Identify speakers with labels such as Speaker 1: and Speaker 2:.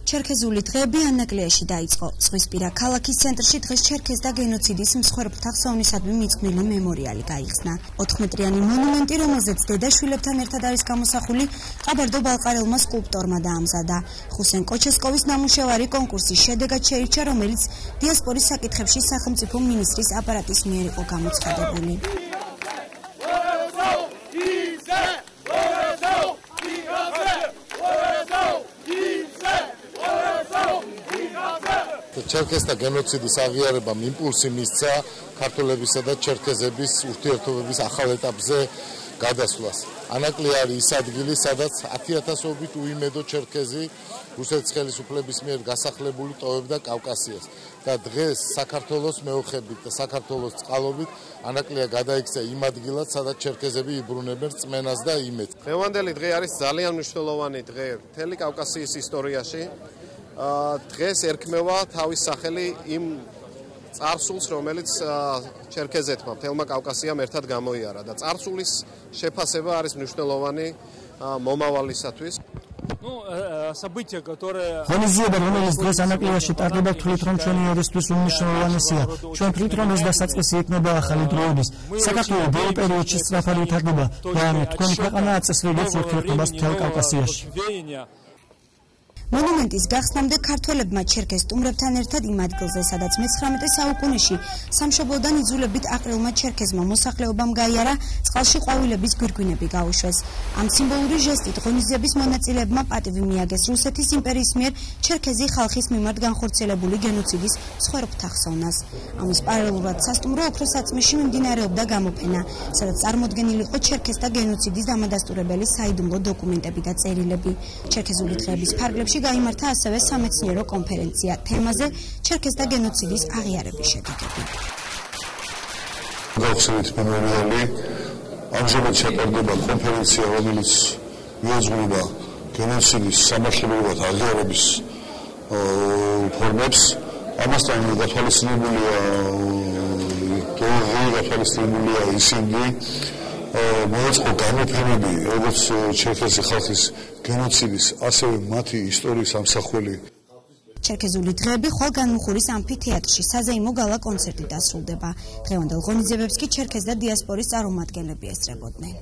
Speaker 1: ჩერქეზული დღეები ანაკლიაში დაიწყო. ზღვისპირა ქალაქის ცენტრში დღეს ჩერქეზ და გენოციდის მსხვერპლთა ხსოვნისადმი მიძღვნილი მემორიალი გაიხსნა. 4 მეტრიანი მონუმენტი, რომელზეც დედა-შვილებთან ერთად არის გამოსახული, ყაბარდო-ბალყარელმა სკულპტორმა დაამზადა. ხუსენ კოჩესკოვის ნამუშევარი კონკურსის შედეგად შეირჩა, რომელიც დიასპორის საკითხებში სახელმწიფო მინისტრის აპარატის მიერ იყო გამოცხადებული.
Speaker 2: ჩერქეზთა გენოციდის აღიარებამ იმპულსი მისცა ქართველებისა და ჩერქეზების ურთიერთობების ახალ ეტაპზე გადასვლას. ანაკლი არის ის ადგილი, სადაც 10,000-ობით უიმედო ჩერქეზი რუსეთის ხელისუფლების მიერ გასახლებული ტოვებდა კავკასიას და დღეს საქართველოს მეოხებით და საქართველოს წყალობით ანაკლია გადაიქცა იმ ადგილად, სადაც ჩერქეზები იბრუნებენ რწმენას და იმედს.
Speaker 3: დღევანდელი დღე არის ძალიან მნიშვნელოვანი დღე მთელი კავკასიის ისტორიაში. დღეს ერქმევა თავის სახელი იმ წარსულს, რომელიც ჩერქეზეთმა მთელმა კავკასიამ ერთად გამოიარა და წარსულის შეფასება არის მნიშვნელოვანი მომავალისათვის.
Speaker 4: ღონისძიება, რომელიც დღეს ანაკლიაში ტარდება, თვლით, რომ ჩვენი ერისთვის უმნიშვნელოვანესია. ჩვენ თვლით, რომ ეს დასაწყისი იქნება ახალი დროების. საქართველო ბოლო პერიოდში სწრაფად ვითარდება და თქვენი ქვეყანა აწესრიგებს ურთიერთობას მთელ კავკასიაში.
Speaker 1: მონუმენტის გახსნამდე ქართველებმა ჩერქეზ სტუმრებთან ერთად იმ ადგილზე, სადაც მე-19 საუკუნეში სამშობლოდან იძულებით აყრილმა ჩერქეზმა მოსახლეობამ გაიარა, წყალში ყვავილების გვირგვინები გაუშვეს. ამ სიმბოლური ჟესტით ღონისძიების მონაწილეებმა პატივი მიაგეს რუსეთის იმპერიის მიერ ჩერქეზი ხალხის მიმართ განხორციელებული გენოციდის მსხვერპლთა ხსოვნას. ამის პარალელურად სასტუმრო ოქროს საწმისში მიმდინარეობდა გამოფენა, სადაც წარმოდგენილი იყო ჩერქეზთა გენოციდის დამადასტურებელი საიდუმლო დოკუმენტები და წერილები. ჩერქეზული დღეების ფარგლებში გაიმართა ასევე სამეცნიერო კონფერენცია თემაზე ჩერქეზთა გენოციდის აღიარების შედეგები.
Speaker 2: გავხსენეთ მემორიალი, ამჟამად ჩატარდება კონფერენცია, რომელიც მიეძღვნება გენოციდის სამართლებრივად აღიარების ფორმებს. ამასთან გათვალისწინებულია ისინი მოეწყო გამოფენები, როგორც ჩერქეზი ხალხის გენოციდის, ასევე მათი ისტორიის ამსახველი.
Speaker 1: ჩერქეზული დღეები ხვალ განმუხურის ამფითეატრში საზეიმო გალა კონცერტით დასრულდება. დღევანდელ ღონისძიებებს კი ჩერქეზ და დიასპორის წარმომადგენლები ესწრებოდნენ.